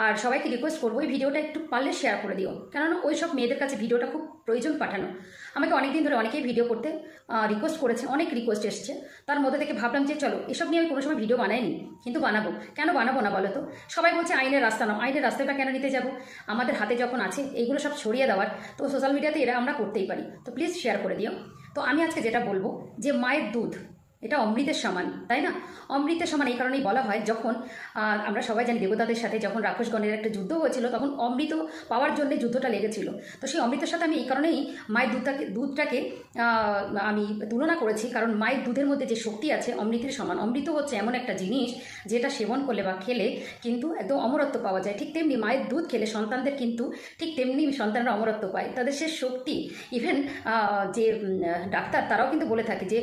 আর সবাইকে রিকোয়েস্ট করবো এই ভিডিওটা একটু পারলে শেয়ার করে দিও, কেননা ওই সব মেয়েদের কাছে ভিডিওটা খুব প্রয়োজন পাঠানো। আমাকে অনেকদিন ধরে অনেকেই ভিডিও করতে রিকোয়েস্ট করেছে, অনেক রিকোয়েস্ট এসছে। তার মধ্যে থেকে ভাবলাম যে চলো এসব নিয়ে আমি কোনো সময় ভিডিও বানাইনি, কিন্তু বানাবো। কেন বানাবো না বলো তো? সবাই বলছে আইনের রাস্তা নাও, আইনের রাস্তাটা কেন নিতে যাব? আমাদের হাতে যখন আছে এইগুলো সব ছড়িয়ে দেওয়ার, তো সোশ্যাল মিডিয়াতে এরা আমরা করতেই পারি। তো প্লিজ শেয়ার করে দিও। তো আমি আজকে যেটা বলবো যে মায়ের দুধ এটা অমৃতের সমান, তাই না? অমৃতের সমান এই কারণেই বলা হয়, যখন আমরা সবাই জানি দেবতাদের সাথে যখন রাক্ষসগণের একটা যুদ্ধ হয়েছিল, তখন অমৃত পাওয়ার জন্য যুদ্ধটা লেগেছিল। তো সেই অমৃতের সাথে আমি এই কারণেই মায়ের দুধটাকে আমি তুলনা করেছি, কারণ মায়ের দুধের মধ্যে যে শক্তি আছে অমৃতের সমান। অমৃত হচ্ছে এমন একটা জিনিস যেটা সেবন করলে বা খেলে কিন্তু একদম অমরত্ব পাওয়া যায়। ঠিক তেমনি মায়ের দুধ খেলে সন্তানদের কিন্তু ঠিক তেমনি সন্তানরা অমরত্ব পায়, তাদের সে শক্তি। ইভেন যে ডাক্তার তারাও কিন্তু বলে থাকে যে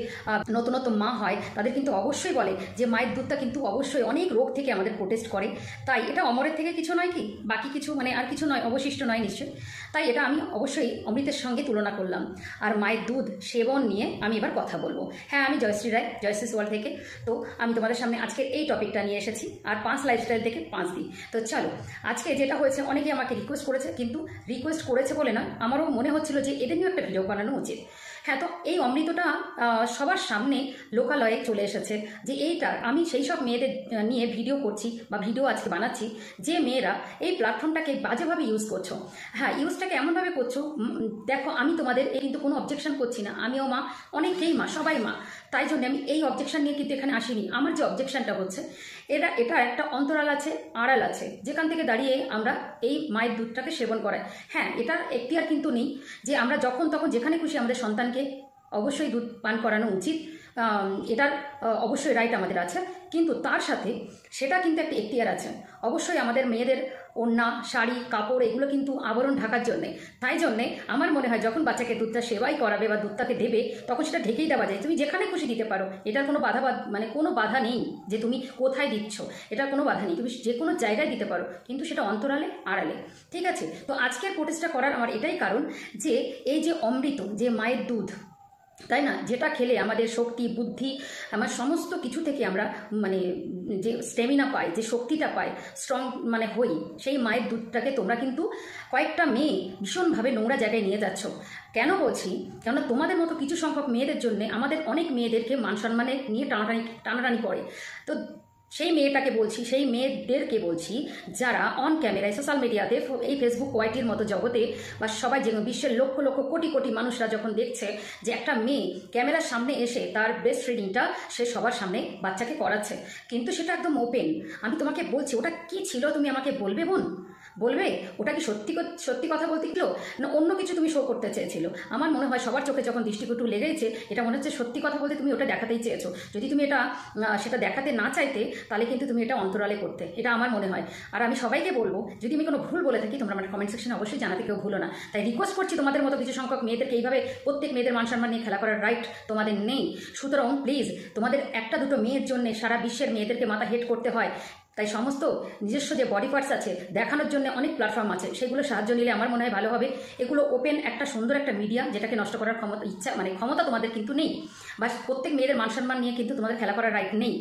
নতুন নতুন মা হয় তাদের কিন্তু অবশ্যই বলে যে মায়ের দুধটা কিন্তু অবশ্যই অনেক রোগ থেকে আমাদের প্রোটেক্ট করে। তাই এটা অমরের থেকে কিছু নয়, কি বাকি কিছু মানে আর কিছু নয়, অবশিষ্ট নয় নিশ্চয়ই। তাই এটা আমি অবশ্যই অমৃতের সঙ্গে তুলনা করলাম। আর মায়ের দুধ সেবন নিয়ে আমি এবার কথা বলবো। হ্যাঁ, আমি জয়শ্রী রায়, জয়শ্রীস ওয়ার্ল্ড থেকে। তো আমি তোমাদের সামনে আজকে এই টপিকটা নিয়ে এসেছি, আর 5 লাইফস্টাইল থেকে 5 দিই। তো চলো, আজকে যেটা হয়েছে, অনেকেই আমাকে রিকোয়েস্ট করেছে, কিন্তু রিকোয়েস্ট করেছে বলে না, আমারও মনে হচ্ছিল যে এদের নিয়ে একটা ভিডিও বানানো উচিত। হ্যাঁ, তো এই অমৃতটা সবার সামনে লোকালয়ে চলে এসেছে যে এইটা আমি সেই সব মেয়েদের নিয়ে ভিডিও করছি বা ভিডিও আজকে বানাচ্ছি যে মেয়েরা এই প্ল্যাটফর্মটাকে বাজেভাবে ইউজ করছো। হ্যাঁ, ইউজটাকে এমনভাবে করছো, দেখো আমি তোমাদের কিন্তু কোনো অবজেকশন করছি না, আমিও মা, অনেকেই মা, সবাই মা। তাই জন্য আমি এই অবজেকশন নিয়ে কিন্তু এখানে আসিনি। আমার যে অবজেকশনটা হচ্ছে, এটা একটা অন্তরাল আছে, আড়াল আছে, যেখান থেকে দাঁড়িয়ে আমরা এই মায়ের দুধটাকে সেবন করাই। হ্যাঁ, এটার এখতিয়ার কিন্তু নেই যে আমরা যখন তখন যেখানে খুশি আমাদের সন্তানকে অবশ্যই দুধ পান করানো উচিত, এটার অবশ্যই রাইট আমাদের আছে। কিন্তু তার সাথে সেটা কিন্তু একটা এখতিয়ার আছে। অবশ্যই আমাদের মেয়েদের ওড়না, শাড়ি, কাপড় এগুলো কিন্তু আবরণ ঢাকার জন্যে। তাই জন্যে আমার মনে হয় যখন বাচ্চাকে দুধটা সেবাই করাবে বা দুধটাকে দেবে, তখন সেটা ঢেকেই দেওয়া যায়। তুমি যেখানে খুশি দিতে পারো, এটার কোনো মানে কোনো বাধা নেই যে তুমি কোথায় দিচ্ছ, এটার কোনো বাধা নেই, তুমি যে কোনো জায়গায় দিতে পারো, কিন্তু সেটা অন্তরালে আড়ালে। ঠিক আছে? তো আজকের প্রোটেস্টটা করার আমার এটাই কারণ যে এই যে অমৃত, যে মায়ের দুধ, তাই না, যেটা খেলে আমাদের শক্তি, বুদ্ধি, আমার সমস্ত কিছু থেকে আমরা মানে যে স্ট্যামিনা পাই, যে শক্তিটা পাই, স্ট্রং মানে হই, সেই মায়ের দুধটাকে তোমরা কিন্তু কয়েকটা মেয়ে ভীষণভাবে নোংরা জায়গায় নিয়ে যাচ্ছ। কেন বলছি? কেননা তোমাদের মতো কিছু সংখ্যক মেয়েদের জন্য আমাদের অনেক মেয়েদেরকে মান সম্মানে নিয়ে টানাটানি পড়ে। তো সেই মেয়েটাকে বলছি, সেই মেয়েদেরকে বলছি যারা অন ক্যামেরায় সোশ্যাল মিডিয়াতে, এই ফেসবুক ওয়াইটির মতো জগতে বা সবাই যে বিশ্বের লক্ষ লক্ষ কোটি কোটি মানুষরা যখন দেখছে যে একটা মেয়ে ক্যামেরার সামনে এসে তার ব্রেস্ট ফিডিংটা সে সবার সামনে বাচ্চাকে করাচ্ছে, কিন্তু সেটা একদম ওপেন। আমি তোমাকে বলছি ওটা কি ছিল, তুমি আমাকে বলবে বোন? বলবে ওটা কি সত্যি কথা বলতে গেল না অন্য কিছু তুমি শো করতে চেয়েছিল? আমার মনে হয় সবার চোখে যখন দৃষ্টিকটু লেগেছে, এটা মনে হচ্ছে সত্যি কথা বলতে তুমি ওটা দেখাতেই চেয়েছো। যদি তুমি সেটা দেখাতে না চাইতে, তাহলে কিন্তু তুমি এটা অন্তরালে করতে, এটা আমার মনে হয়। আর আমি সবাইকে বলবো, যদি আমি কোনো ভুল বলে থাকি তোমরা মানে কমেন্ট সেকশনে অবশ্যই জানাতে কেউ ভুলো না। তাই রিকোয়েস্ট করছি, তোমাদের মতো কিছু সংখ্যক মেয়েদেরকে এইভাবে প্রত্যেক মেয়েদের মান সম্মান নিয়ে খেলা করার রাইট তোমাদের নেই। সুতরাং প্লিজ, তোমাদের একটা দুটো মেয়ের জন্য সারা বিশ্বের মেয়েদেরকে মাথা হেট করতে হয়। তাই সমস্ত নিজস্ব যে বডি পার্টস আছে দেখানোর জন্য অনেক প্ল্যাটফর্ম আছে, সেগুলো সাহায্য নিলে আমার মনে হয় ভালো হবে। এগুলো ওপেন একটা সুন্দর একটা মিডিয়া, যেটাকে নষ্ট করার ক্ষমতা তোমাদের কিন্তু নেই, বা প্রত্যেক মেয়েদের মান সম্মান নিয়ে কিন্তু তোমাদের খেলা করার রাইট নেই।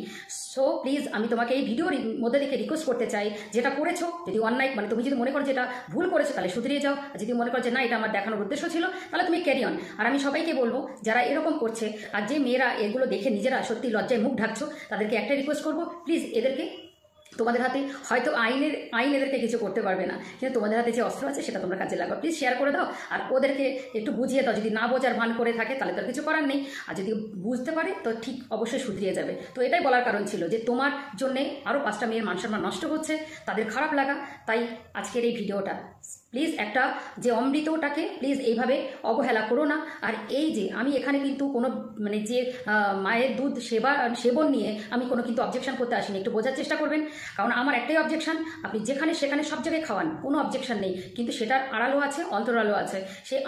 সো প্লিজ, আমি তোমাকে এই ভিডিওর মধ্যে থেকে রিকোয়েস্ট করতে চাই, যেটা করেছো যদি অন্যায়, মানে তুমি যদি মনে করো যে এটা ভুল করেছো, তাহলে শুধরিয়ে যাও। আর যদি মনে করো যে না, এটা আমার দেখানোর উদ্দেশ্য ছিল, তাহলে তুমি ক্যারি অন। আর আমি সবাইকে বলবো, যারা এরকম করছে আর যে মেয়েরা এগুলো দেখে নিজেরা সত্যি লজ্জায় মুখ ঢাকছো, তাদেরকে একটা রিকোয়েস্ট করবো, প্লিজ এদেরকে, তোমাদের হাতে হয়তো আইন এদেরকে কিছু করতে পারবে না, কিন্তু তোমাদের হাতে যে অস্ত্র আছে সেটা তোমরা কাজে লাগাও। প্লিজ শেয়ার করে দাও আর ওদেরকে একটু বুঝিয়ে দাও। যদি না বোঝার ভান করে থাকে তাহলে তো কিছু করার নেই, আর যদি বুঝতে পারে তো ঠিক অবশ্যই শুধরিয়ে যাবে। তো এটাই বলার কারণ ছিল যে তোমার জন্যে আরও 5টা মেয়ের মান সম্মান নষ্ট হচ্ছে, তাদের খারাপ লাগা, তাই আজকের এই ভিডিওটা। প্লিজ একটা যে অমৃতটাকে প্লিজ এইভাবে অবহেলা করো না। আর এই যে আমি এখানে কিন্তু কোনো মানে যে মায়ের দুধ সেবন নিয়ে আমি কোনো কিন্তু অবজেকশন করতে আসিনি, একটু বোঝার চেষ্টা করবেন। কারণ আমার একটাই অবজেকশন, আপনি যেখানে সেখানে সব জায়গায় খাওয়ান, কোনো অবজেকশন নেই, কিন্তু সেটার আড়ালও আছে, অন্তরালও আছে। সেই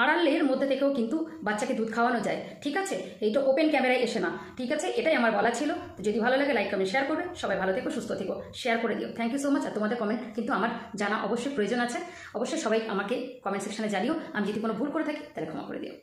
আড়ালের মধ্যে থেকেও কিন্তু বাচ্চাকে দুধ খাওয়ানো যায়। ঠিক আছে? এইটা ওপেন ক্যামেরায় এসে না। ঠিক আছে? এটাই আমার বলা ছিল। যদি ভালো লাগে লাইক কমেন্ট শেয়ার করবে। সবাই ভালো থেকো, সুস্থ থেকো, শেয়ার করে দিও। Thank you so much. আর তোমাদের কমেন্ট কিন্তু আমার জানা অবশ্যই প্রয়োজন আছে। অবশ্যই সবাই আমাকে কমেন্ট সেকশনে জানিও। আমি যদি কোনো ভুল করে থাকি তাহলে ক্ষমা করে দিও।